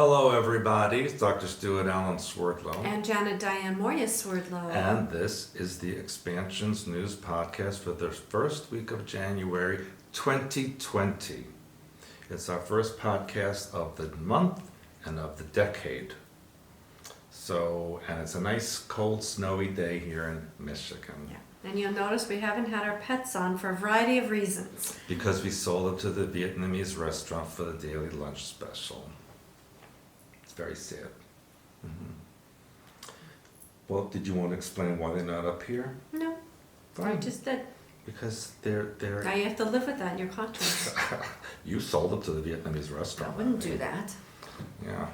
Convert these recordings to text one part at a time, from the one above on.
Hello, everybody. It's Dr. Stuart Allen Swerdlow. And Janet Diane Moya Swerdlow. And this is the Expansions News Podcast for the first week of January 2020. It's our first podcast of the month and of the decade. And it's a nice, cold, snowy day here in Michigan. Yeah. And you'll notice we haven't had our pets on for a variety of reasons. Because we sold them to the Vietnamese restaurant for the daily lunch special. It's very sad. Mm-hmm. Well, did you want to explain why they're not up here? No. Fine. I just did. Because they're Now you have to live with that in your contract. You sold them to the Vietnamese restaurant. I wouldn't do that. Yeah.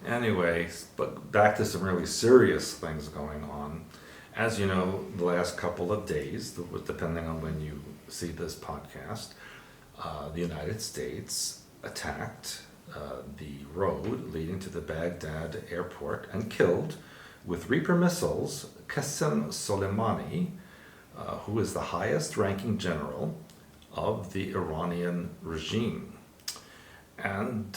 Anyway, but back to some really serious things going on. As you know, the last couple of days, depending on when you see this podcast, the United States attacked the road leading to the Baghdad airport and killed, with Reaper missiles, Qasem Soleimani, who is the highest ranking general of the Iranian regime. And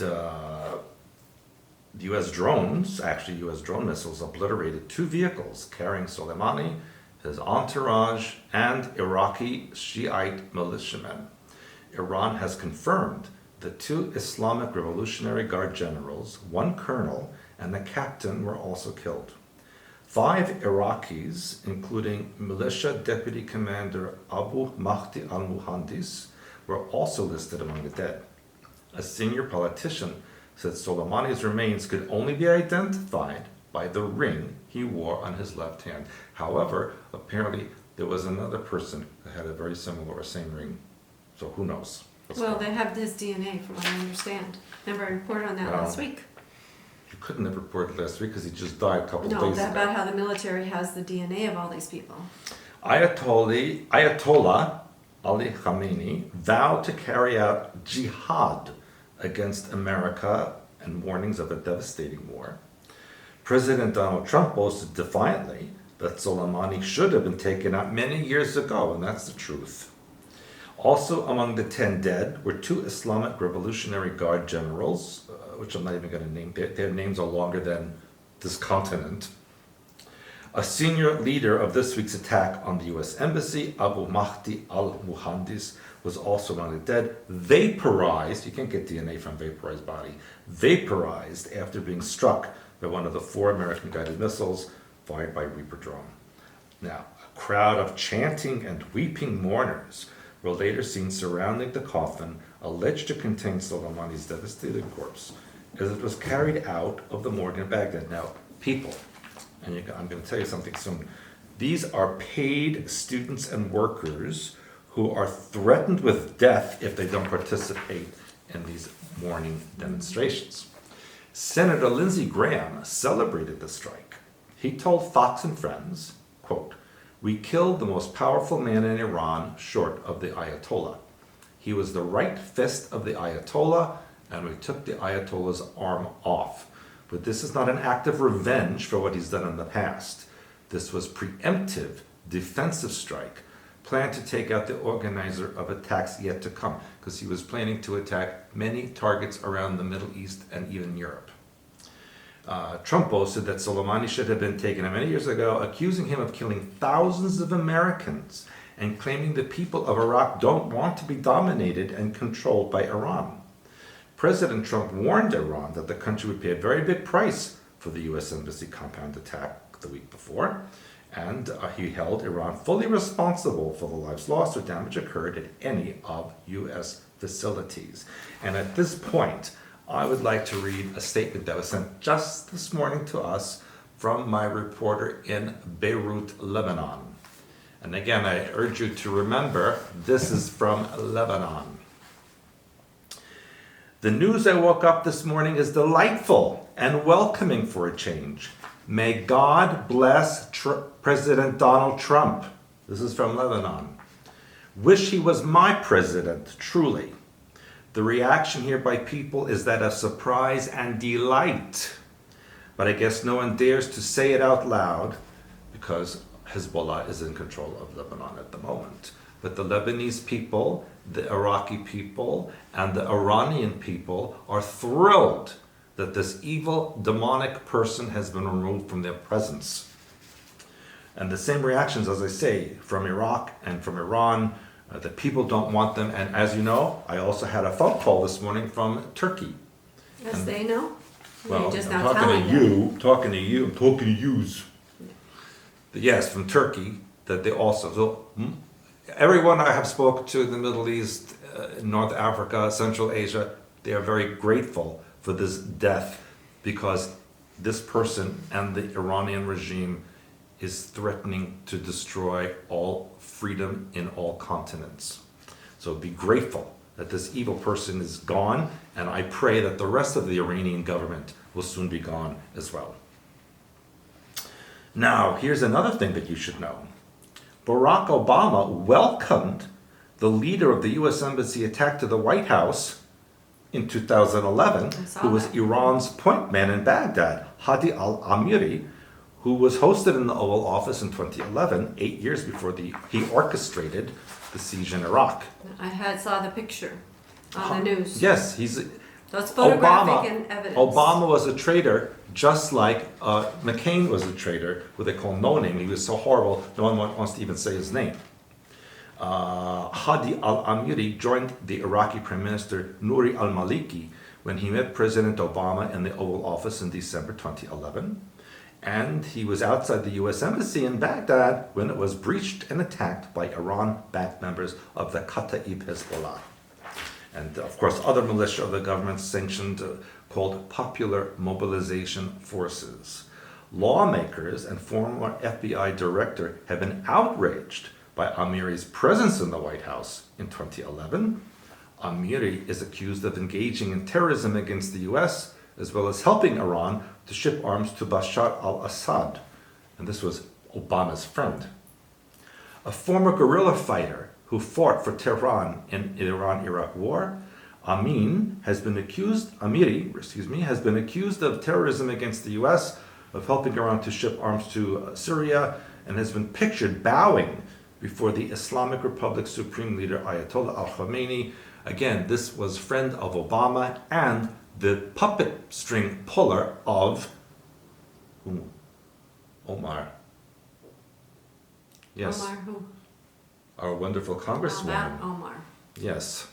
U.S. drones, U.S. drone missiles, obliterated two vehicles carrying Soleimani, his entourage, and Iraqi Shiite militiamen. Iran has confirmed the two Islamic Revolutionary Guard generals, one colonel, and the captain were also killed. 5 Iraqis, including militia deputy commander Abu Mahdi al-Muhandis, were also listed among the dead. A senior politician said Soleimani's remains could only be identified by the ring he wore on his left hand. However, apparently there was another person that had a very similar or same ring. So who knows? Well, they have his DNA, from what I understand. Remember, I reported on that last week. You couldn't have reported last week because he just died a couple of days ago. No, about how the military has the DNA of all these people. Ayatollah Ali Khamenei vowed to carry out jihad against America and warnings of a devastating war. President Donald Trump boasted defiantly that Soleimani should have been taken out many years ago, and that's the truth. Also among the 10 dead were 2 Islamic Revolutionary Guard generals, which I'm not even going to name. Their names are longer than this continent. A senior leader of this week's attack on the U.S. Embassy, Abu Mahdi al-Muhandis, was also among the dead, vaporized, you can't get DNA from vaporized body, vaporized after being struck by one of the 4 American guided missiles fired by Reaper drone. Now, a crowd of chanting and weeping mourners were later seen surrounding the coffin alleged to contain Soleimani's devastated corpse as it was carried out of the morgue in Baghdad. Now, people, and I'm going to tell you something soon, these are paid students and workers who are threatened with death if they don't participate in these mourning demonstrations. Senator Lindsey Graham celebrated the strike. He told Fox and Friends, quote, "We killed the most powerful man in Iran short of the Ayatollah. He was the right fist of the Ayatollah, and we took the Ayatollah's arm off. But this is not an act of revenge for what he's done in the past. This was preemptive, defensive strike, planned to take out the organizer of attacks yet to come," because he was planning to attack many targets around the Middle East and even Europe. Trump boasted that Soleimani should have been taken out many years ago, accusing him of killing thousands of Americans and claiming the people of Iraq don't want to be dominated and controlled by Iran. President Trump warned Iran that the country would pay a very big price for the U.S. Embassy compound attack the week before, and he held Iran fully responsible for the lives lost or damage occurred at any of U.S. facilities. And at this point, I would like to read a statement that was sent just this morning to us from my reporter in Beirut, Lebanon. And again, I urge you to remember, this is from Lebanon. "The news I woke up this morning is delightful and welcoming for a change. May God bless President Donald Trump." This is from Lebanon. "Wish he was my president, truly. The reaction here by people is that of surprise and delight. But I guess no one dares to say it out loud because Hezbollah is in control of Lebanon at the moment. But the Lebanese people, the Iraqi people, and the Iranian people are thrilled that this evil, demonic person has been removed from their presence. And the same reactions, as I say, from Iraq and from Iran, that people don't want them. And as you know, I also had a phone call this morning from Turkey. Yes, they know. Well, You're just I'm not talking telling to them. you, I'm talking to yous. Yes, from Turkey, that they also, so everyone I have spoken to in the Middle East, North Africa, Central Asia, they are very grateful for this death because this person and the Iranian regime is threatening to destroy all freedom in all continents. So be grateful that this evil person is gone, and I pray that the rest of the Iranian government will soon be gone as well. Now, here's another thing that you should know. Barack Obama welcomed the leader of the U.S. Embassy attack to the White House in 2011, who was Iran's point man in Baghdad, Hadi al-Amiri, who was hosted in the Oval Office in 2011, 8 years before he orchestrated the siege in Iraq. I saw the picture on the news. Yes, he's... So it's photographic and evidence. Obama was a traitor, just like McCain was a traitor, who they call No Name. He was so horrible, no one wants to even say his name. Hadi al-Amiri joined the Iraqi Prime Minister Nouri al-Maliki when he met President Obama in the Oval Office in December 2011. And he was outside the U.S. Embassy in Baghdad when it was breached and attacked by Iran-backed members of the Kataib Hezbollah. And of course, other militia of the government sanctioned called Popular Mobilization Forces. Lawmakers and former FBI director have been outraged by Amiri's presence in the White House in 2011. Amiri is accused of engaging in terrorism against the U.S., as well as helping Iran to ship arms to Bashar al-Assad. And this was Obama's friend. A former guerrilla fighter who fought for Tehran in the Iran-Iraq war, Amiri has been accused of terrorism against the U.S., of helping Iran to ship arms to Syria, and has been pictured bowing before the Islamic Republic Supreme Leader Ayatollah al-Khamenei. Again, this was friend of Obama and the puppet string puller of Omar. Yes. Omar who? Our wonderful congresswoman. That Omar. Yes.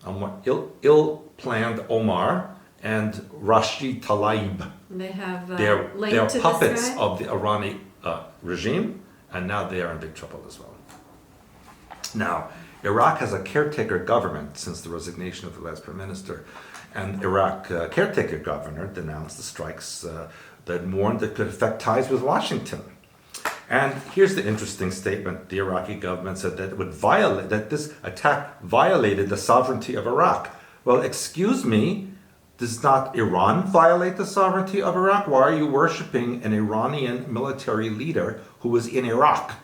Ill-planned Omar and Rashid Tlaib. They have They're linked to puppets this guy? of the Irani regime, and now they are in big trouble as well. Now, Iraq has a caretaker government since the resignation of the last prime minister, and Iraq caretaker governor denounced the strikes that warned that could affect ties with Washington. And here's the interesting statement. The Iraqi government said that that this attack violated the sovereignty of Iraq. Well, excuse me, does not Iran violate the sovereignty of Iraq? Why are you worshiping an Iranian military leader who was in Iraq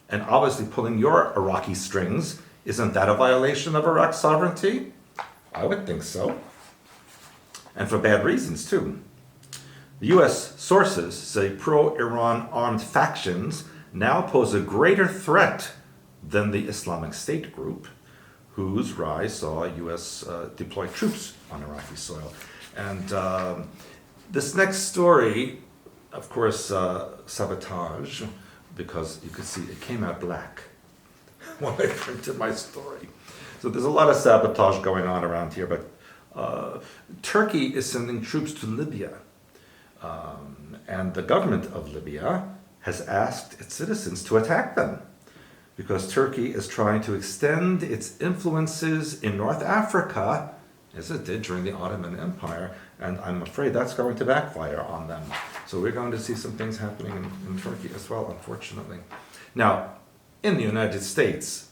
and obviously pulling your Iraqi strings? Isn't that a violation of Iraq's sovereignty? I would think so. And for bad reasons, too. The U.S. sources say pro-Iran armed factions now pose a greater threat than the Islamic State group, whose rise saw U.S. deploy troops on Iraqi soil. And this next story, of course, sabotage, because you could see it came out black when I printed my story. So there's a lot of sabotage going on around here, but Turkey is sending troops to Libya. And the government of Libya has asked its citizens to attack them because Turkey is trying to extend its influences in North Africa, as it did during the Ottoman Empire, and I'm afraid that's going to backfire on them. So we're going to see some things happening in Turkey as well, unfortunately. Now, in the United States,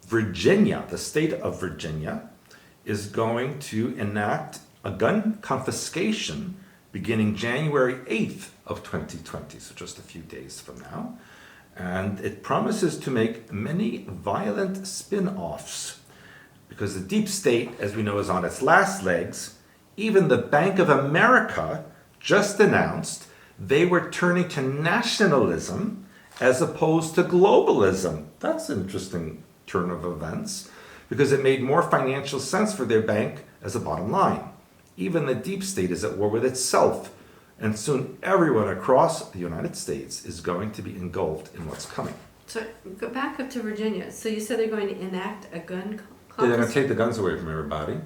Virginia, the state of Virginia, is going to enact a gun confiscation beginning January 8th of 2020, so just a few days from now. And it promises to make many violent spin-offs because the deep state, as we know, is on its last legs. Even the Bank of America just announced they were turning to nationalism as opposed to globalism. That's an interesting turn of events because it made more financial sense for their bank as a bottom line. Even the deep state is at war with itself. And soon everyone across the United States is going to be engulfed in what's coming. So go back up to Virginia. So you said they're going to enact a gun They're going to confiscation? take the guns away from everybody.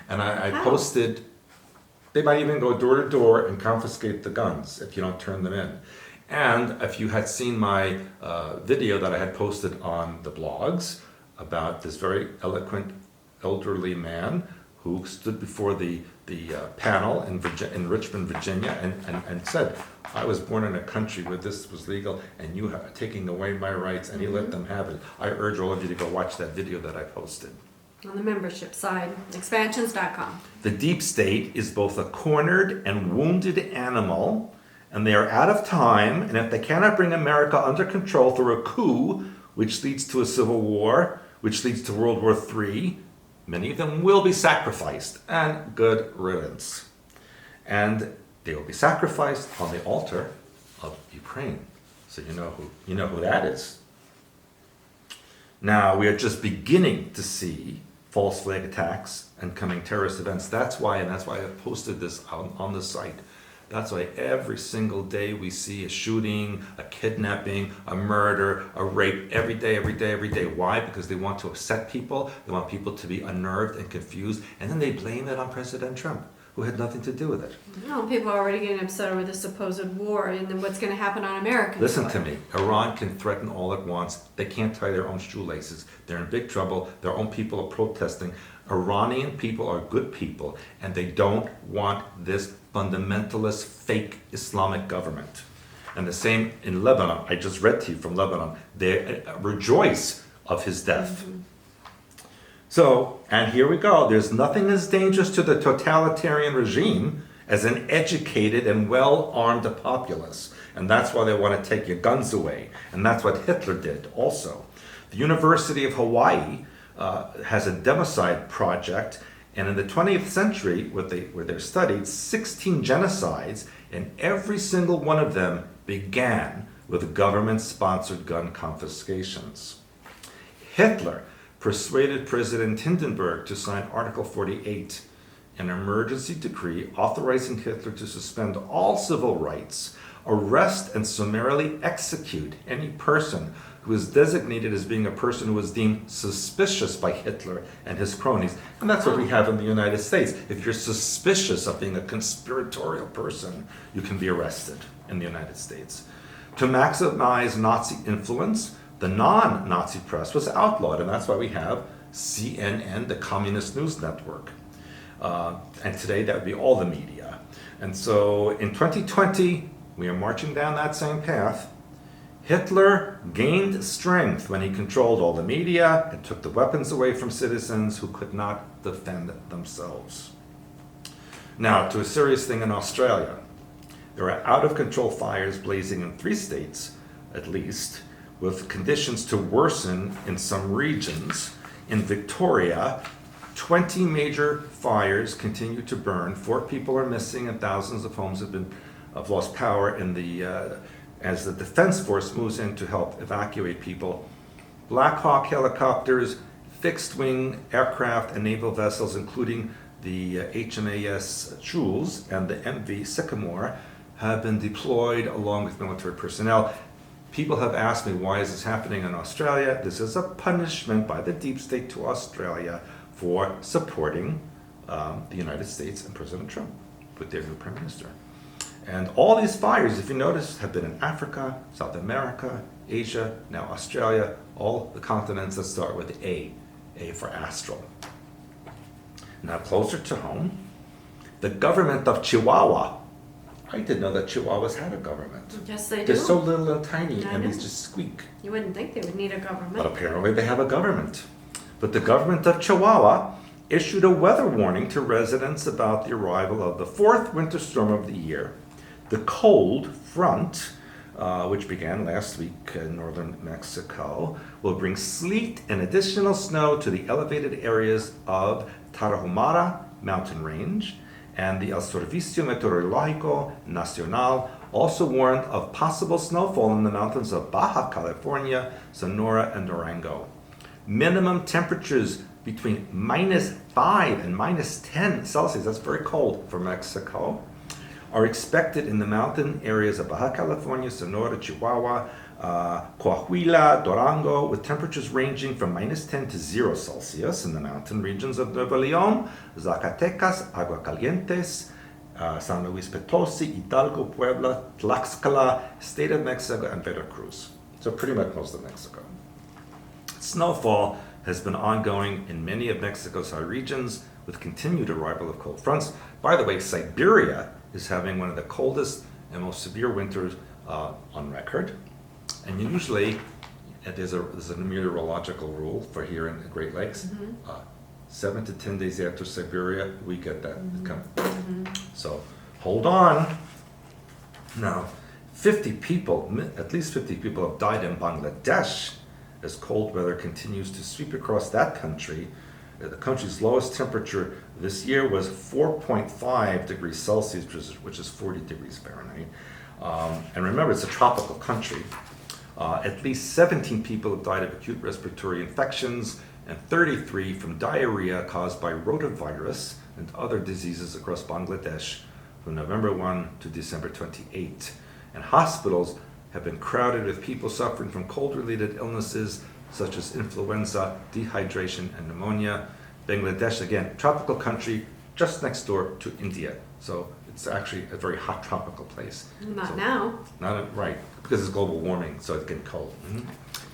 And I How? posted, they might even go door to door and confiscate the guns if you don't turn them in. And if you had seen my video that I had posted on the blogs about this very eloquent elderly man who stood before the panel in Richmond, Virginia, and said, I was born in a country where this was legal, and you are taking away my rights, and he let them have it. I urge all of you to go watch that video that I posted. On the membership side, expansions.com. The deep state is both a cornered and wounded animal, and they are out of time, and if they cannot bring America under control through a coup, which leads to a civil war, which leads to World War III, many of them will be sacrificed, and good riddance. And they will be sacrificed on the altar of Ukraine. So you know who that is. Now, we are just beginning to see false flag attacks and coming terrorist events. That's why I posted this on the site. That's why every single day we see a shooting, a kidnapping, a murder, a rape, every day. Why? Because they want to upset people. They want people to be unnerved and confused. And then they blame it on President Trump, who had nothing to do with it. No, people are already getting upset over the supposed war and then what's going to happen on American Listen soil. to me. Iran can threaten all at once. They can't tie their own shoelaces. They're in big trouble. Their own people are protesting. Iranian people are good people, and they don't want this fundamentalist, fake Islamic government. And the same in Lebanon. I just read to you from Lebanon. They rejoice of his death. Mm-hmm. So, and here we go. There's nothing as dangerous to the totalitarian regime as an educated and well-armed populace. And that's why they want to take your guns away. And that's what Hitler did also. The University of Hawaii has a democide project, and in the 20th century, where they studied 16 genocides, and every single one of them began with government-sponsored gun confiscations. Hitler persuaded President Hindenburg to sign Article 48, an emergency decree authorizing Hitler to suspend all civil rights, arrest and summarily execute any person who is designated as being a person who was deemed suspicious by Hitler and his cronies. And that's what we have in the United States. If you're suspicious of being a conspiratorial person, you can be arrested in the United States. To maximize Nazi influence, the non-Nazi press was outlawed, and that's why we have CNN, the Communist News Network. And today that would be all the media. And so in 2020, we are marching down that same path. Hitler gained strength when he controlled all the media and took the weapons away from citizens who could not defend themselves. Now, to a serious thing in Australia. There are out-of-control fires blazing in 3 states, at least, with conditions to worsen in some regions. In Victoria, 20 major fires continue to burn. 4 people are missing and thousands of homes have lost power as the Defense Force moves in to help evacuate people. Black Hawk helicopters, fixed-wing aircraft and naval vessels, including the HMAS Jules and the MV Sycamore, have been deployed along with military personnel. People have asked me, why is this happening in Australia? This is a punishment by the deep state to Australia for supporting the United States and President Trump with their new prime minister. And all these fires, if you notice, have been in Africa, South America, Asia, now Australia, all the continents that start with A for Astral. Now closer to home, the government of Chihuahua. I didn't know that Chihuahuas had a government. Yes, they do. They're so little and tiny, I and they know. just squeak. You wouldn't think they would need a government. But apparently they have a government. But the government of Chihuahua issued a weather warning to residents about the arrival of the 4th winter storm of the year. The cold front, which began last week in northern Mexico, will bring sleet and additional snow to the elevated areas of Tarahumara mountain range, and the El Servicio Meteorológico Nacional also warned of possible snowfall in the mountains of Baja California, Sonora, and Durango. Minimum temperatures between -5 and -10 Celsius, that's very cold for Mexico, are expected in the mountain areas of Baja California, Sonora, Chihuahua, Coahuila, Durango, with temperatures ranging from -10 to 0 Celsius in the mountain regions of Nuevo León, Zacatecas, Aguascalientes, San Luis Potosi, Hidalgo, Puebla, Tlaxcala, State of Mexico, and Veracruz. So pretty much most of Mexico. Snowfall has been ongoing in many of Mexico's high regions with continued arrival of cold fronts. By the way, Siberia is having one of the coldest and most severe winters on record. And usually, there's a meteorological rule for here in the Great Lakes. 7 to 10 days after Siberia, we get that. So hold on. Now, 50 people, at least 50 people have died in Bangladesh as cold weather continues to sweep across that country. The country's lowest temperature this year was 4.5 degrees Celsius, which is 40 degrees Fahrenheit. And remember, it's a tropical country. At least 17 people have died of acute respiratory infections and 33 from diarrhea caused by rotavirus and other diseases across Bangladesh from November 1 to December 28. And hospitals have been crowded with people suffering from cold-related illnesses such as influenza, dehydration, and pneumonia. Bangladesh, again, tropical country just next door to India. So it's actually a very hot tropical place. Not now. Right, because it's global warming, so it's getting cold.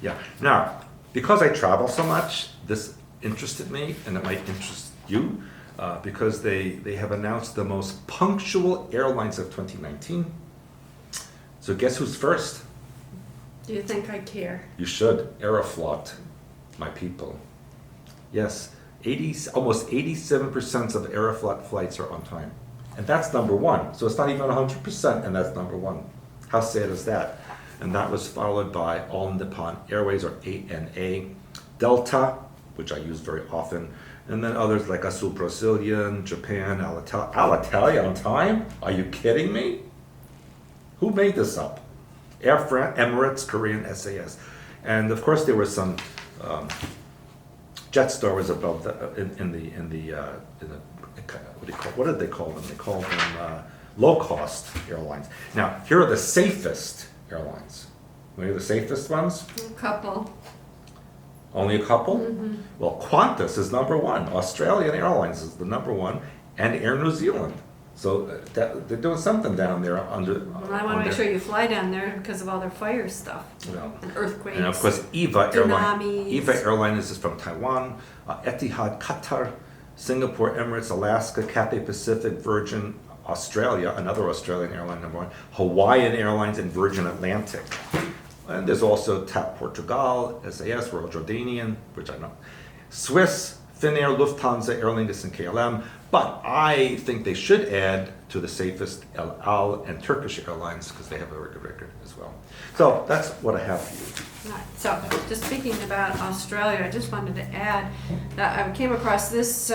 Yeah. Now, because I travel so much, this interested me, and it might interest you, because they have announced the most punctual airlines of 2019. So guess who's first? Do you think I care? You should. Aeroflot, my people. Yes, almost 87% of Aeroflot flights are on time. And that's number one. So it's not even 100%, and that's number one. How sad is that? And that was followed by All Nippon Airways, or ANA, Delta, which I use very often, and then others like Azul Brazilian, Japan, Alitalia on time? Are you kidding me? Who made this up? Air France, Emirates, Korean, SAS. And of course there were some, Jetstar was above what did they call them? They called them low-cost airlines. Now, here are the safest airlines. What are the safest ones? A couple. Only a couple? Well, Qantas is number one. Australian Airlines is the number one, and Air New Zealand. So they're doing something down there under. Well, I want to make sure you fly down there because of all their fire stuff and earthquakes. And of course, EVA tsunamis. Airlines is from Taiwan, Etihad, Qatar, Singapore, Emirates, Alaska, Cathay Pacific, Virgin Australia, another Australian airline, number one, Hawaiian Airlines, and Virgin Atlantic. And there's also TAP Portugal, SAS, Royal Jordanian, which I know, Swiss, Finnair, Lufthansa, Aer Lingus, and KLM. But I think they should add to the safest El Al and Turkish Airlines because they have a very good record as well. So that's what I have for you. Right. So just speaking about Australia, I just wanted to add that I came across this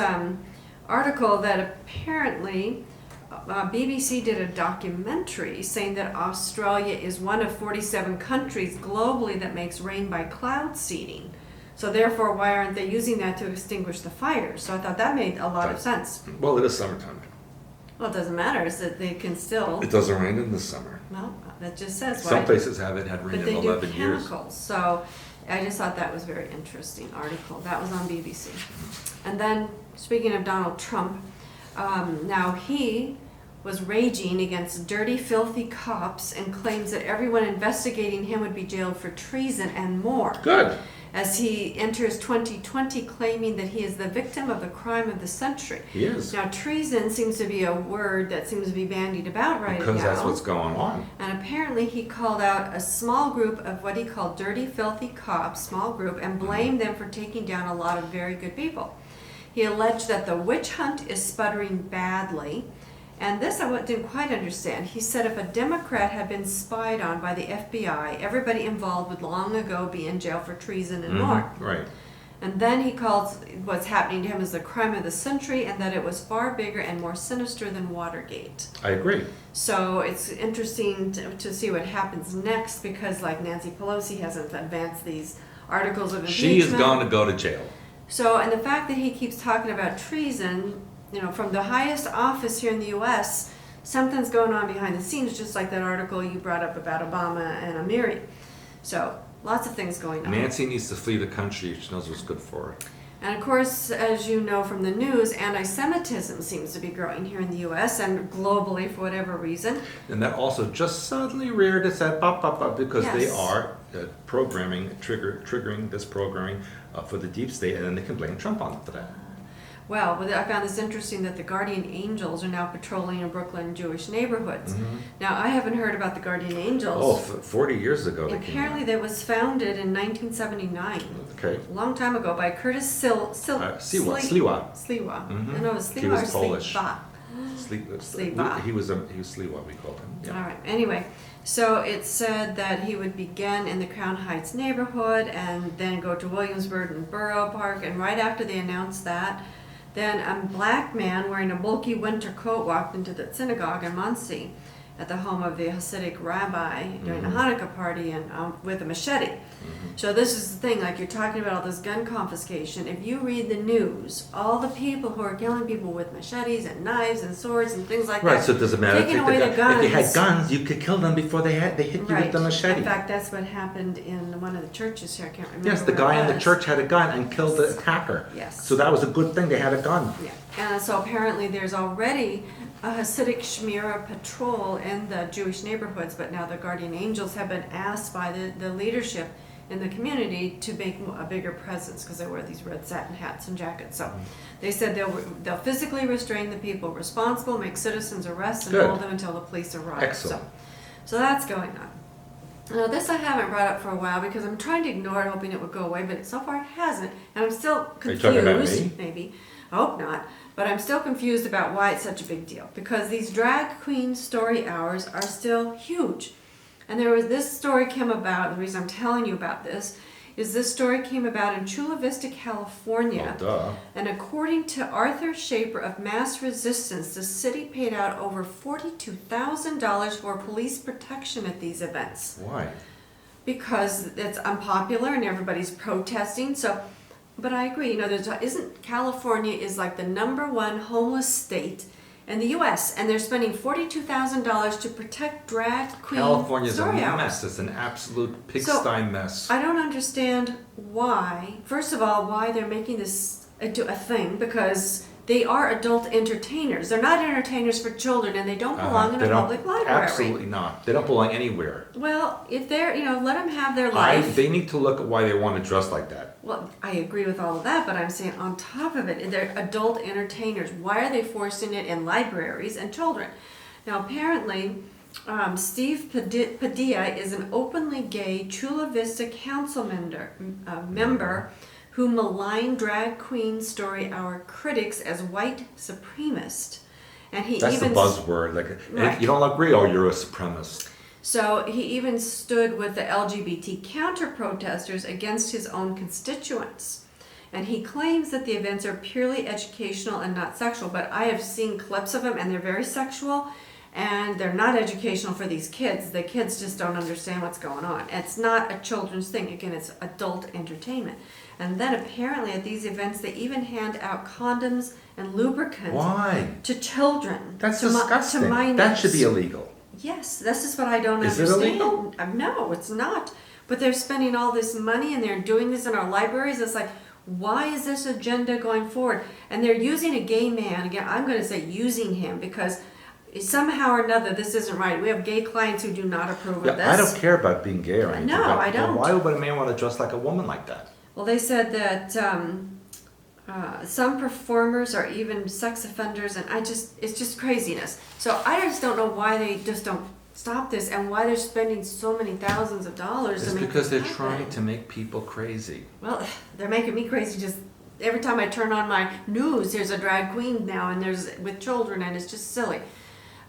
article that apparently BBC did a documentary saying that Australia is one of 47 countries globally that makes rain by cloud seeding. So therefore, why aren't they using that to extinguish the fires? So I thought that made a lot of sense. Well, it is summertime. Well, it doesn't matter. It's that they can still. It doesn't rain in the summer. Well, that just says why. Some places haven't had rain But in they 11 do years. chemicals. So I just thought that was a very interesting article. That was on BBC. And then, speaking of Donald Trump, now he was raging against dirty, filthy cops and claims that everyone investigating him would be jailed for treason and more. Good. As he enters 2020 claiming that he is the victim of the crime of the century. He is. Now, treason seems to be a word that seems to be bandied about right now. Because that's what's going on. And apparently he called out a small group of what he called dirty, filthy cops, small group, and blamed them for taking down a lot of very good people. He alleged that the witch hunt is sputtering badly. And this I didn't quite understand. He said if a Democrat had been spied on by the FBI, everybody involved would long ago be in jail for treason and more. Right. And then he calls what's happening to him as the crime of the century and that it was far bigger and more sinister than Watergate. I agree. So it's interesting to see what happens next because like Nancy Pelosi hasn't advanced these articles of impeachment. She is going to go to jail. So, and the fact that he keeps talking about treason, from the highest office here in the U.S., something's going on behind the scenes, just like that article you brought up about Obama and Amiri. So, lots of things going on. Nancy needs to flee the country if she knows what's good for her. And of course, as you know from the news, anti-Semitism seems to be growing here in the U.S. and globally for whatever reason. And that also just suddenly reared its head, because Yes. they are triggering this programming for the deep state, and then they can blame Trump on it for that. Well, I found this interesting that the Guardian Angels are now patrolling in Brooklyn Jewish neighborhoods. Mm-hmm. Now, I haven't heard about the Guardian Angels. Oh, 40 years ago they came Apparently, out. that was founded in 1979. Okay. A long time ago by Curtis Sliwa. Sliwa. Mhm. I know it was He Sliwa was or Polish. Sliwa. Sliwa. He was Sliwa, we called him. Yeah. All right. Anyway, so it said that he would begin in the Crown Heights neighborhood and then go to Williamsburg and Borough Park. And right after they announced that, then a black man wearing a bulky winter coat walked into the synagogue in Muncie at the home of the Hasidic rabbi during a Hanukkah party and with a machete. So this is the thing, like you're talking about all this gun confiscation. If you read the news, all the people who are killing people with machetes and knives and swords and things like Right, that, so it doesn't matter taking if away the if they had guns. guns, you could kill them before they hit you with the machete. In fact, that's what happened in one of the churches here. I can't remember. Yes, the where guy it in the was. church had a gun and killed the attacker. Yes. So that was a good thing, they had a gun. Yeah, and so apparently there's already a Hasidic Shmira patrol in the Jewish neighborhoods, but now the Guardian Angels have been asked by the leadership in the community to make a bigger presence because they wear these red satin hats and jackets. So they said they'll physically restrain the people responsible, make citizens arrests, and Good. hold them until the police arrive. Excellent. So that's going on. Now, this I haven't brought up for a while because I'm trying to ignore it, hoping it would go away, but so far it hasn't. And I'm still confused. Are you talking about me? Maybe. I hope not. But I'm still confused about why it's such a big deal. Because these drag queen story hours are still huge. And this story came about, the reason I'm telling you about this, is this story came about in Chula Vista, California. Oh, duh. And according to Arthur Shaper of Mass Resistance, the city paid out over $42,000 for police protection at these events. Why? Because it's unpopular and everybody's protesting. So, but I agree. California is like the #1 homeless state in the U.S. and they're spending $42,000 to protect drag queen California's a story hours. mess. It's an absolute pigsty mess. I don't understand why. First of all, why they're making this into a thing, because they are adult entertainers. They're not entertainers for children, and they don't belong in They a don't- public library. Absolutely not. They don't belong anywhere. Well, if they're, let them have their life. They need to look at why they want to dress like that. Well, I agree with all of that, but I'm saying on top of it, they're adult entertainers. Why are they forcing it in libraries and children? Now, apparently, Steve Padilla is an openly gay Chula Vista council member who maligned drag queen story hour critics as white supremacist. And he That's even the buzzword. Like, Right. if you don't agree, you're a supremacist. So he even stood with the LGBT counter-protesters against his own constituents. And he claims that the events are purely educational and not sexual, but I have seen clips of them and they're very sexual and they're not educational for these kids. The kids just don't understand what's going on. It's not a children's thing. Again, it's adult entertainment. And then apparently at these events they even hand out condoms and lubricant Why? to children. That's to disgusting. To minors. That should be illegal. Yes, this is what I don't Is it understand. illegal? No, it's not. But they're spending all this money and they're doing this in our libraries. It's like, why is this agenda going forward? And they're using a gay man. Again, I'm going to say using him because somehow or another this isn't right. We have gay clients who do not approve of this. I don't care about being gay or anything. No, but I don't. Why would a man want to dress like a woman like that? Well, they said that some performers are even sex offenders, and it's just craziness. So I just don't know why they just don't stop this and why they're spending so many thousands of dollars. It's to make because they're this trying happen. to make people crazy. Well, they're making me crazy just every time I turn on my news. There's a drag queen now, and there's with children, and it's just silly.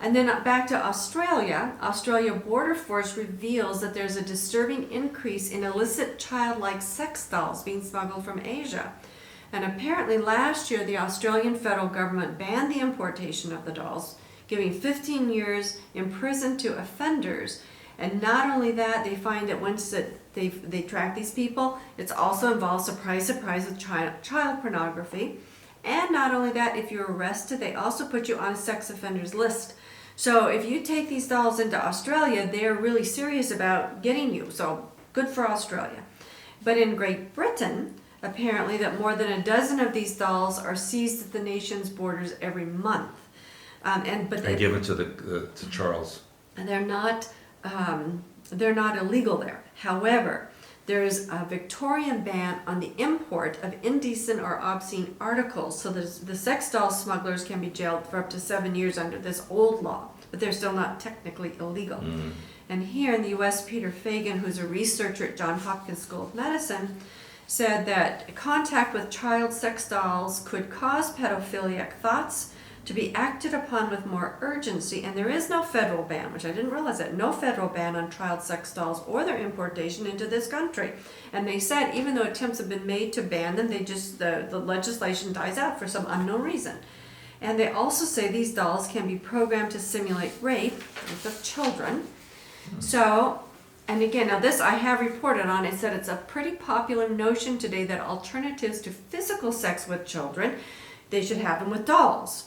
And then back to Australia. Australia Border Force reveals that there's a disturbing increase in illicit childlike sex dolls being smuggled from Asia. And apparently last year, the Australian federal government banned the importation of the dolls, giving 15 years in prison to offenders. And not only that, they find that once that they track these people, it also involves, surprise, surprise, with child pornography. And not only that, if you're arrested, they also put you on a sex offenders list. So if you take these dolls into Australia, they're really serious about getting you. So good for Australia. But in Great Britain, apparently that more than a dozen of these dolls are seized at the nation's borders every month. And given to Charles. And they're not illegal there. However, there's a Victorian ban on the import of indecent or obscene articles, so the sex doll smugglers can be jailed for up to 7 years under this old law, but they're still not technically illegal. And here in the U.S., Peter Fagan, who's a researcher at Johns Hopkins School of Medicine, said that contact with child sex dolls could cause pedophiliac thoughts to be acted upon with more urgency, and there is no federal ban, which I didn't realize that, no federal ban on child sex dolls or their importation into this country. And they said even though attempts have been made to ban them, the legislation dies out for some unknown reason. And they also say these dolls can be programmed to simulate rape of children. So, and again, now this I have reported on, it said it's a pretty popular notion today that alternatives to physical sex with children, they should have them with dolls,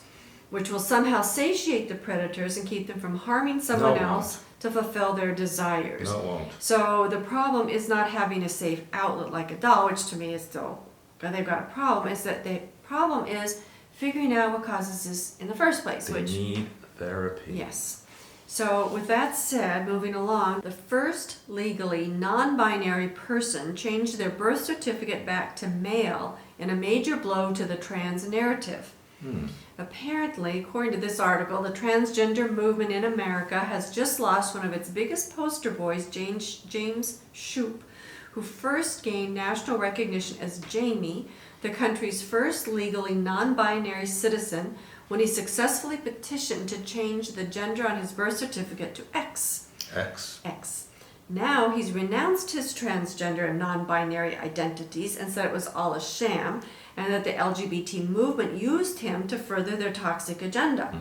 which will somehow satiate the predators and keep them from harming someone else to fulfill their desires. No, it won't. So the problem is not having a safe outlet like a doll, which to me is still, they've got a problem, is that the problem is figuring out what causes this in the first place. They need therapy. Yes. So with that said, moving along, the first legally non-binary person changed their birth certificate back to male in a major blow to the trans narrative. Apparently, according to this article, the transgender movement in America has just lost one of its biggest poster boys, James Shoup, who first gained national recognition as Jamie, the country's first legally non-binary citizen, when he successfully petitioned to change the gender on his birth certificate to X. X. Now he's renounced his transgender and non-binary identities and said it was all a sham, and that the LGBT movement used him to further their toxic agenda.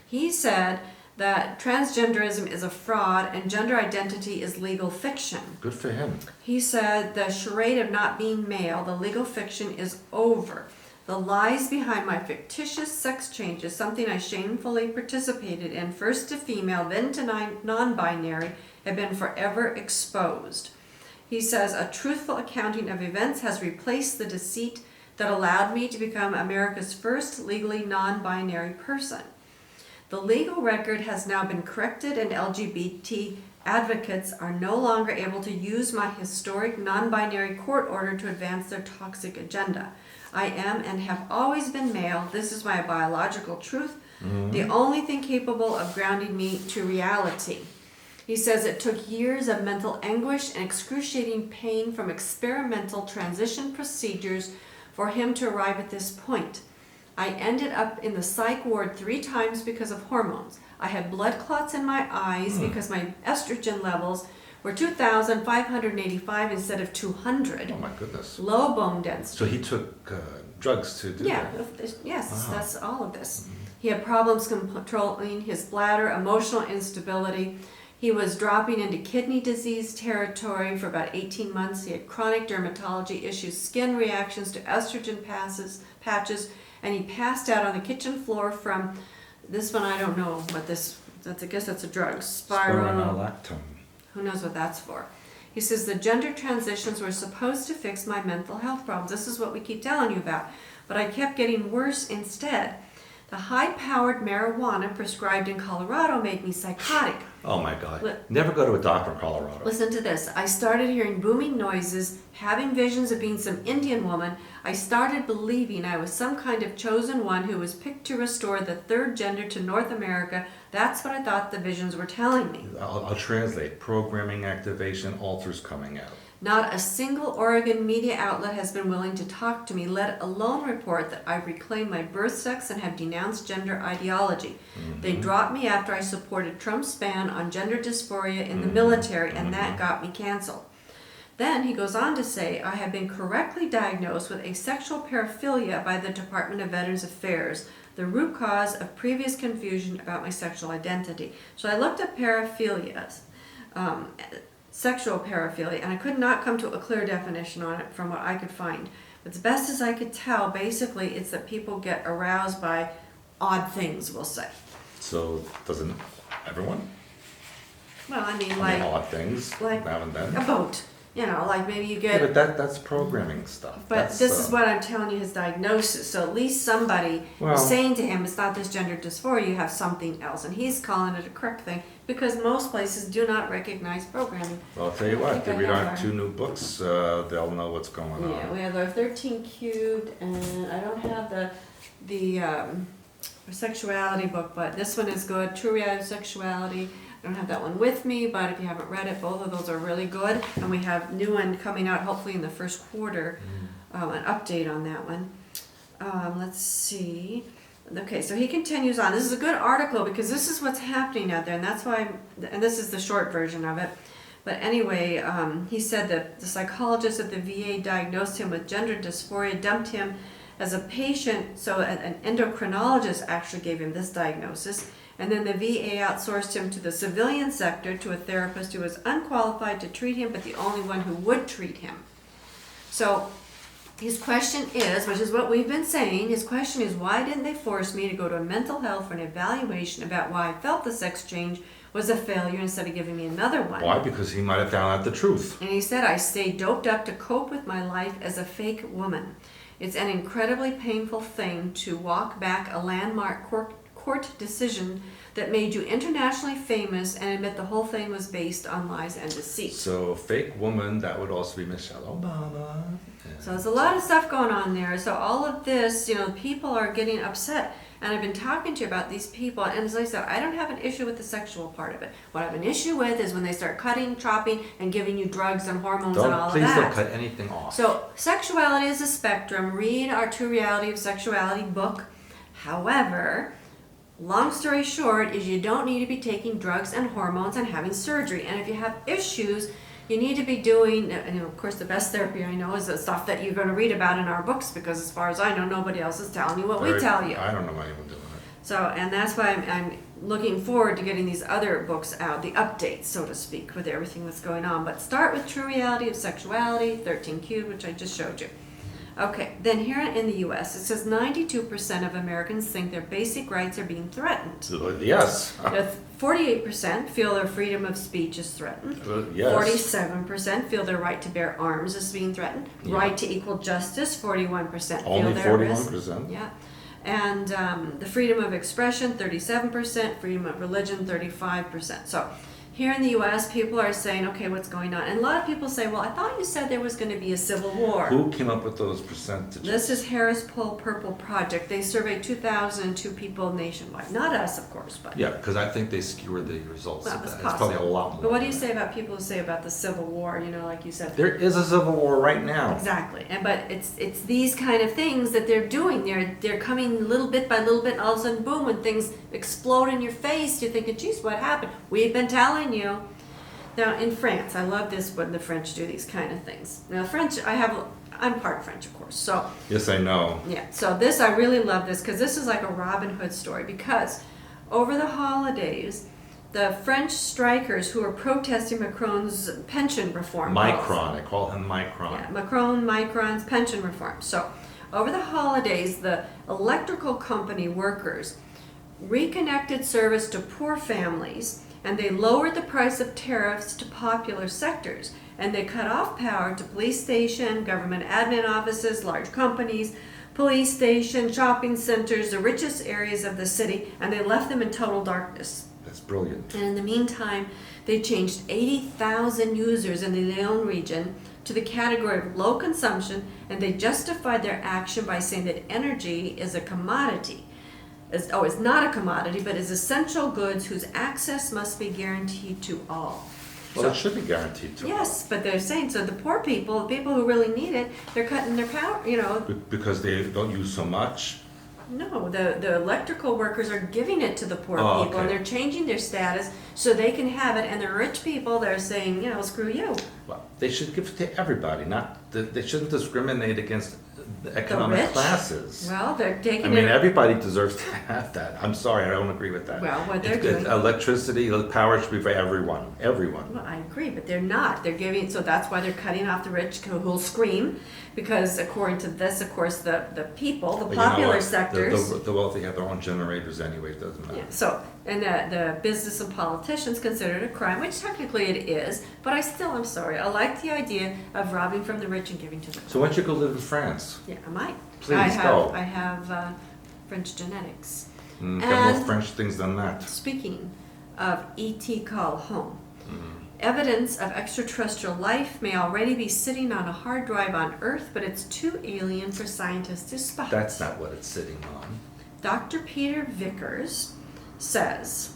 He said that transgenderism is a fraud and gender identity is legal fiction. Good for him. He said the charade of not being male, the legal fiction, is over. The lies behind my fictitious sex change is something I shamefully participated in, first to female, then to non-binary, have been forever exposed. He says a truthful accounting of events has replaced the deceit that allowed me to become America's first legally non-binary person. The legal record has now been corrected, and LGBT advocates are no longer able to use my historic non-binary court order to advance their toxic agenda. I am and have always been male. This is my biological truth, the only thing capable of grounding me to reality. He says it took years of mental anguish and excruciating pain from experimental transition procedures for him to arrive at this point. I ended up in the psych ward 3 times because of hormones. I had blood clots in my eyes because my estrogen levels were 2,585 instead of 200. Oh my goodness. Low bone density. So he took drugs to do that? Yes, that's all of this. He had problems controlling his bladder, emotional instability. He was dropping into kidney disease territory for about 18 months. He had chronic dermatology issues, skin reactions to estrogen patches, and he passed out on the kitchen floor from this one. I don't know what this, I guess that's a drug. Spironolactone. Who knows what that's for? He says the gender transitions were supposed to fix my mental health problems. This is what we keep telling you about. But I kept getting worse instead. The high-powered marijuana prescribed in Colorado made me psychotic. Oh my God. Never go to a doctor in Colorado. Listen to this. I started hearing booming noises, having visions of being some Indian woman. I started believing I was some kind of chosen one who was picked to restore the third gender to North America. That's what I thought the visions were telling me. I'll translate. Programming activation, alters coming out. Not a single Oregon media outlet has been willing to talk to me, let alone report that I've reclaimed my birth sex and have denounced gender ideology. They dropped me after I supported Trump's ban on gender dysphoria in the military, and that got me canceled. Then he goes on to say, I have been correctly diagnosed with asexual paraphilia by the Department of Veterans Affairs, the root cause of previous confusion about my sexual identity. So I looked at paraphilia. sexual paraphilia, and I could not come to a clear definition on it from what I could find. But as best as I could tell, basically it's that people get aroused by odd things, we'll say. So doesn't everyone? Well, I mean, I like, mean, odd things like now and then. a boat. You know, like maybe you Yeah, get. but that's programming stuff. But That's, this is what I'm telling you, his diagnosis. So at least somebody Well- is saying to him, it's not this gender dysphoria, you have something else. And he's calling it a correct thing because most places do not recognize programming. Well, I'll tell you I what, think they I read have our our- 2 new books, they'll know what's going on. Yeah, we have our 13 cubed, and I don't have the sexuality book, but this one is good. True Reality of Sexuality. I don't have that one with me, but if you haven't read it, both of those are really good. And we have new one coming out hopefully in the first quarter, an update on that one. Let's see. Okay, so he continues on. This is a good article because this is what's happening out there, and that's why, and this is the short version of it. But anyway, he said that the psychologist at the VA diagnosed him with gender dysphoria, dumped him as a patient, so an endocrinologist actually gave him this diagnosis. And then the VA outsourced him to the civilian sector to a therapist who was unqualified to treat him, but the only one who would treat him. So his question is, which is what we've been saying, his question is, why didn't they force me to go to a mental health for an evaluation about why I felt the sex change was a failure instead of giving me another one? Why? Because he might have found out the truth. And he said, I stayed doped up to cope with my life as a fake woman. It's an incredibly painful thing to walk back a landmark court decision that made you internationally famous and admit the whole thing was based on lies and deceit. So, fake woman, that would also be Michelle Obama. So there's a lot of stuff going on there. So all of this, people are getting upset. And I've been talking to you about these people, and as I said, I don't have an issue with the sexual part of it. What I have an issue with is when they start cutting, chopping, and giving you drugs and hormones and all of Please that. don't cut anything off. So sexuality is a spectrum. Read our True Reality of Sexuality book. However, long story short is you don't need to be taking drugs and hormones and having surgery. And if you have issues, you need to be doing, and of course the best therapy I know is the stuff that you're going to read about in our books, because as far as I know, nobody else is telling you what we tell you. I don't know anyone doing it. So, and that's why I'm looking forward to getting these other books out, the updates, so to speak, with everything that's going on. But start with True Reality of Sexuality, 13 Cubed, which I just showed you. Okay, then here in the U.S., it says 92% of Americans think their basic rights are being threatened. Yes. 48% feel their freedom of speech is threatened. Yes. 47% feel their right to bear arms is being threatened. Yeah. Right to equal justice, 41% feel Only their risk. 41%. Yeah. And the freedom of expression, 37%. Freedom of religion, 35%. So here in the U.S., people are saying, okay, what's going on? And a lot of people say, well, I thought you said there was going to be a civil war. Who came up with those percentages? This is Harris Poll Purple Project. They surveyed 2,002 people nationwide. Not us, of course, but... Yeah, because I think they skewered the results Well, of it's that. It's probably a possible. lot more. But what do you than say about people who say about the Civil War, like you said? There is a civil war right now. Exactly. But it's these kind of things that they're doing. They're coming little bit by little bit, and all of a sudden, boom, when things explode in your face, you're thinking, geez, what happened? We've been telling you. Now, in France, I love this when the French do these kind of things. Now, French, I'm part French, of course, so... Yes, I know. Yeah, so this, I really love this, because this is like a Robin Hood story, because over the holidays, the French strikers who were protesting Macron's pension reform Micron, I call him Micron. Yeah, Macron's pension reform. So, over the holidays, the electrical company workers reconnected service to poor families, and they lowered the price of tariffs to popular sectors, and they cut off power to police station, government admin offices, large companies, police station, shopping centers, the richest areas of the city, and they left them in total darkness. That's brilliant. And in the meantime, they changed 80,000 users in the Lyon region to the category of low consumption, and they justified their action by saying that energy is a commodity. It's not a commodity, but is essential goods whose access must be guaranteed to all. Well, So- it should be guaranteed to Yes, but they're saying, so the poor people, the people who really need it, they're cutting their power, Because they don't use so much. No, the electrical workers are giving it to the poor Oh, people, and okay. they're changing their status so they can have it, and the rich people, they're saying, screw you. Well, they should give it to everybody, not They shouldn't discriminate against the economic rich? classes. Well, they're taking I mean, it. everybody deserves to have that. I'm sorry, I don't agree with that. Well, what they're It's- doing- Electricity, power should be for everyone, everyone. Well, I agree, but they're not. They're giving, so that's why they're cutting off the rich who'll scream, because according to this, of course, the people, the But you know popular what? sectors. The wealthy have their own generators anyway, it doesn't Yeah, matter. so, and the business and politicians consider it a crime, which technically it is, but I'm sorry, I like the idea of robbing from the rich and giving to the poor. So why don't you go live in France? Yeah, I might. Please go. I have French genetics. Got more And- French things than that. Speaking of ET call home, Mm-hmm. evidence of extraterrestrial life may already be sitting on a hard drive on Earth, but it's too alien for scientists to spot. That's not what it's sitting on. Dr. Peter Vickers says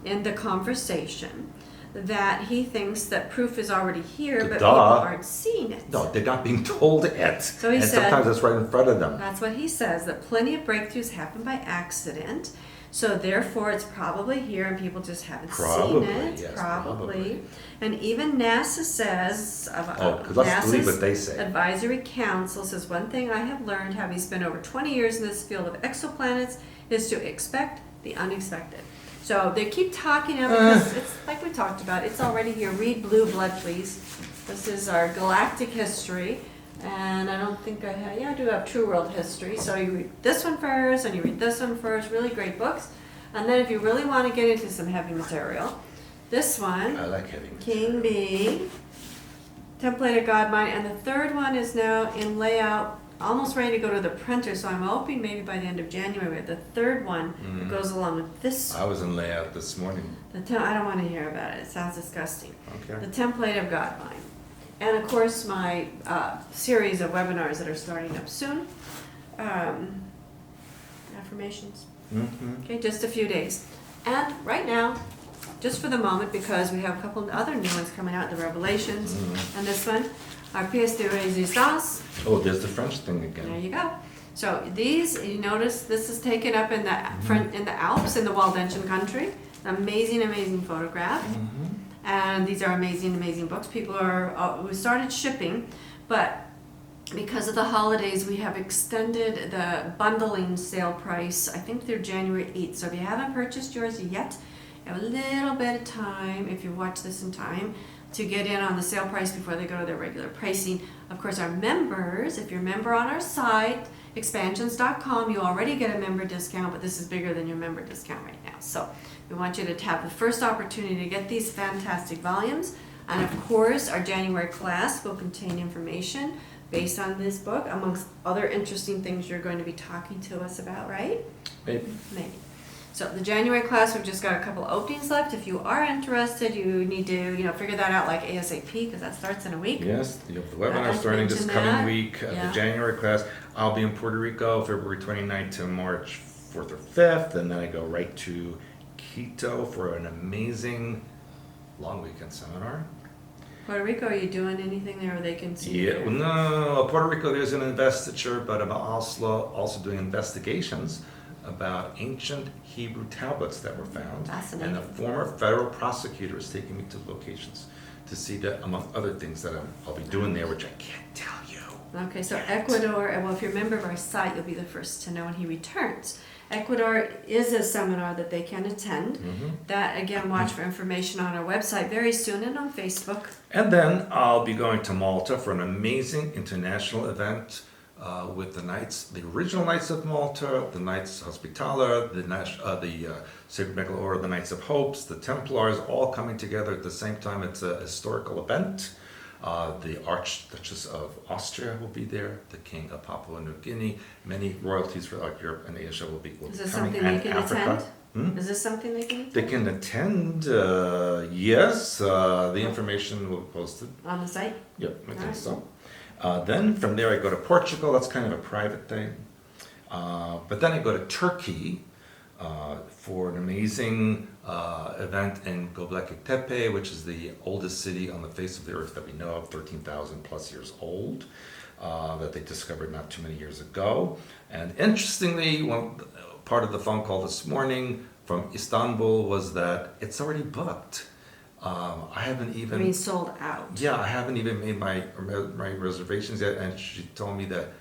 in the conversation that he thinks that proof is already here, but Duh. people aren't seeing it. No, they're not being told it. So he and said- sometimes it's right in front of them. That's what he says, that plenty of breakthroughs happen by accident. So therefore, it's probably here and people just haven't Probably, seen it. yes, Probably. probably. And even NASA says, 'Cause let's believe what they NASA's say. advisory council says, one thing I have learned having spent over 20 years in this field of exoplanets is to expect the unexpected. So they keep talking about it because it's like we talked about, it's already here. Read Blue Blood, please. This is our galactic history. And I don't think I have, yeah, I do have True World History. So you read this one first and you read this one first, really great books. And then if you really want to get into some heavy material, this one, I like having King Bee, Template of God Mind, and the third one is now in layout, almost ready to go to the printer. So I'm hoping maybe by the end of January we have the third one that goes along with this. I was in layout this morning. I don't want to hear about it. It sounds disgusting. Okay. The Template of God Mind. And of course, my series of webinars that are starting up soon. Affirmations. Mm-hmm. Okay, just a few days. And right now, just for the moment, because we have a couple of other new ones coming out, the Revelations, and this one, our pièce de résistance. Oh, there's the French thing There again. you go. So these, you notice, this is taken up in the front in the Alps, in the Waldensian country. Amazing, amazing photograph. And these are amazing, amazing books. People are, we started shipping, but because of the holidays, we have extended the bundling sale price, I think through January 8th. So if you haven't purchased yours yet, you have a little bit of time, if you watch this in time, to get in on the sale price before they go to their regular pricing. Of course, our members, if you're a member on our site, expansions.com, you already get a member discount, but this is bigger than your member discount right now. So we want you to have the first opportunity to get these fantastic volumes. And of course, our January class will contain information based on this book, amongst other interesting things you're going to be talking to us about, right? Maybe. Maybe. So the January class, we've just got a couple openings left. If you are interested, you need to, figure that out like ASAP, because that starts in a week. Yes, you have the I webinar starting this mentioned coming that. week, Yeah. the January class. I'll be in Puerto Rico February 29th to March 4th or 5th, and then I go right to Quito for an amazing long weekend seminar. Puerto Rico, are you doing anything there where they can see Yeah, you? well, no, Puerto Rico, there's an investiture, but I'm also doing investigations about ancient Hebrew tablets that were found. Fascinating. And a former federal prosecutor is taking me to locations to see that, among other things that I'll be doing there, which I can't tell you. Okay, so Ecuador, well, if you're a member of our site, you'll be the first to know when he returns. Ecuador is a seminar that they can attend. That, again, watch for information on our website very soon and on Facebook. And then I'll be going to Malta for an amazing international event with the Knights, the original Knights of Malta, the Knights Hospitaller, the Sacred Medical Order, the Knights of Hopes, the Templars, all coming together at the same time. It's a historical event. The Archduchess of Austria will be there, the King of Papua New Guinea, many royalties for Europe and Asia will be Is this coming, something they and can Africa. attend? Is this something they can They attend? can attend, yes. The information will be posted. On the site? Yep, I think Alright. so. Then from there I go to Portugal. That's kind of a private thing. But then I go to Turkey for an amazing event in Göbekli Tepe, which is the oldest city on the face of the earth that we know of, 13,000 plus years old, that they discovered not too many years ago. And interestingly, part of the phone call this morning from Istanbul was that it's already booked. I haven't I even. mean, sold out. Yeah, I haven't even made my reservations yet, and she told me that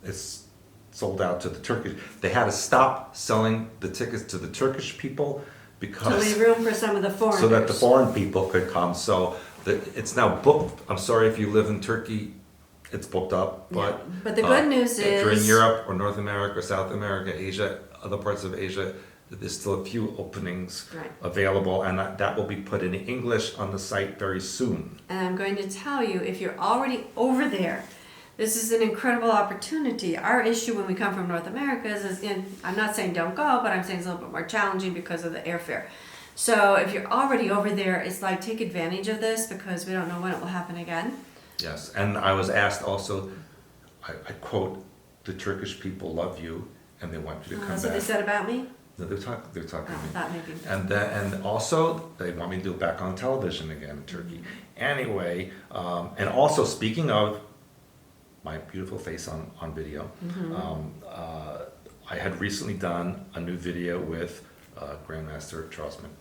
it's sold out to the Turkish. They had to stop selling the tickets to the Turkish people To because leave room for some of the foreigners. so that the foreign people could come. So it's now booked. I'm sorry if you live in Turkey, it's booked up. But Yeah. But the good news if you're in is- Europe or North America or South America, Asia, other parts of Asia, there's still a few openings Right. available, and that will be put in English on the site very soon. And I'm going to tell you, if you're already over there, this is an incredible opportunity. Our issue when we come from North America is I'm not saying don't go, but I'm saying it's a little bit more challenging because of the airfare. So if you're already over there, it's like take advantage of this because we don't know when it will happen again. Yes, and I was asked also, I quote, "The Turkish people love you, and they want you to come That's what they back." said about me? No, they're talking Oh, to me. that may be. And also they want me to do it back on television again in Turkey. Anyway, and also speaking of my beautiful face on video, I had recently done a new video with Grandmaster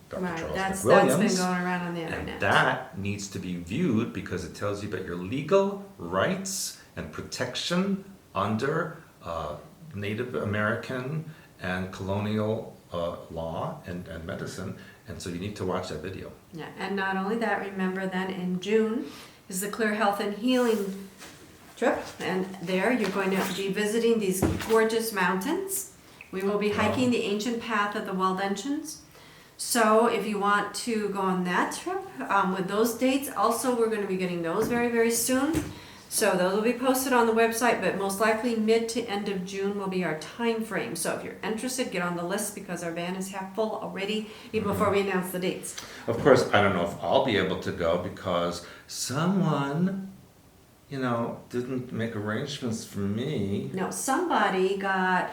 Dr. Right, Charles that's McWilliams. been going around on the internet. And that needs to be viewed because it tells you about your legal rights and protection under Native American and colonial law and medicine. And so you need to watch that video. Yeah, and not only that, remember then in June is the Clear Health and Healing trip, and there you're going to be visiting these gorgeous mountains. We will be hiking the ancient path of the Waldensians. So if you want to go on that trip with those dates, also we're going to be getting those very, very soon. So those will be posted on the website, but most likely mid to end of June will be our time frame. So if you're interested, get on the list because our van is half full already, even before we announce the dates. Of course, I don't know if I'll be able to go because someone, didn't make arrangements for me. No, somebody got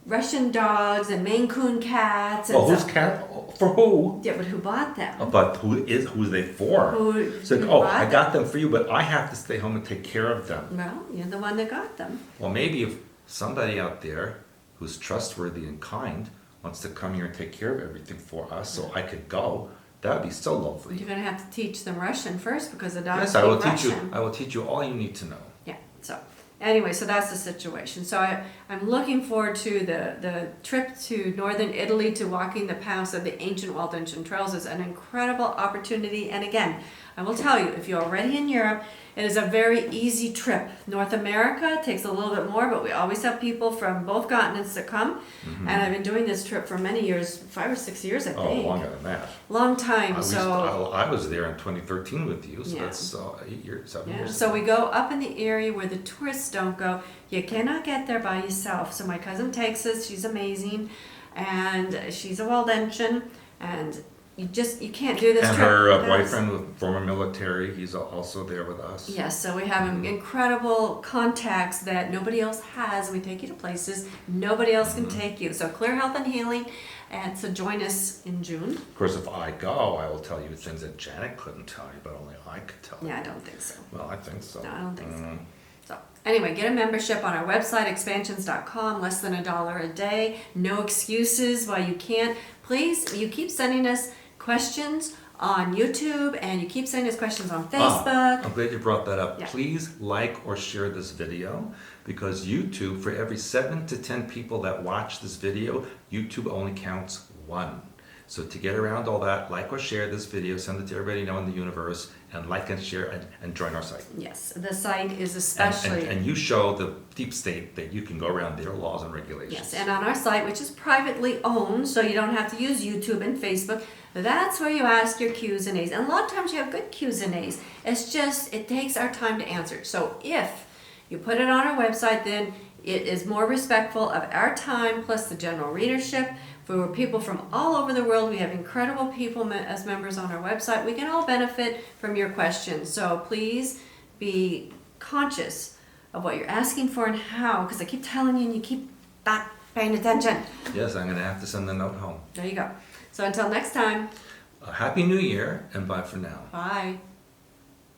Russian dogs and Maine Coon cats. And Well, who's stuff. cat? For who? Yeah, but who bought them? But who's they for? Who I bought got them for you, but I have to stay home and take care of them. Well, you're the one that got them. Well, maybe if somebody out there who's trustworthy and kind wants to come here and take care of everything for us so I could go, that would be so lovely. You're going to have to teach them Russian first because the dogs Yes, speak I will teach Russian. you. I will teach you all you need to know. Yeah, so anyway, so that's the situation. So I'm looking forward to the trip to northern Italy to walking the paths of the ancient Waldensian trails. Is an incredible opportunity. And again, I will tell you, if you're already in Europe, it is a very easy trip. North America takes a little bit more, but we always have people from both continents that come. And I've been doing this trip for many years, 5 or 6 years, I Oh, think. longer than that. Long time. I was there in 2013 with you, so Yeah. that's 8 years, 7 Yeah, years. so we go up in the area where the tourists don't go. You cannot get there by yourself. So my cousin takes us. She's amazing, and she's a Waldensian, and you can't do this And trip. her without us. boyfriend, was former military, he's also there with us. Yes, so we have incredible contacts that nobody else has. We take you to places nobody else can take you. So Clear Health and Healing, and so join us in June. Of course, if I go, I will tell you things that Janet couldn't tell you, but only I could tell you. Yeah, I don't think so. Well, I think so. No, I don't think so. Mm. So anyway, get a membership on our website, expansions.com, less than $1 a day. No excuses why you can't. Please, you keep sending us questions on YouTube and you keep sending us questions on Facebook. I'm glad you brought that up. Yeah. Please like or share this video because YouTube, for every 7 to 10 people that watch this video, YouTube only counts 1. So to get around all that, like or share this video, send it to everybody you know in the universe, and like and share and join our site. Yes, the site is especially... And you show the deep state that you can go around their laws and regulations. Yes, and on our site, which is privately owned, so you don't have to use YouTube and Facebook, that's where you ask your Q's and A's. And a lot of times you have good Q's and A's. It's just, it takes our time to answer. So if you put it on our website, then it is more respectful of our time plus the general readership. For people from all over the world, we have incredible people as members on our website. We can all benefit from your questions. So please be conscious of what you're asking for and how, because I keep telling you and you keep not paying attention. Yes, I'm going to have to send a note home. There you go. So until next time, Happy New Year, and bye for now. bye.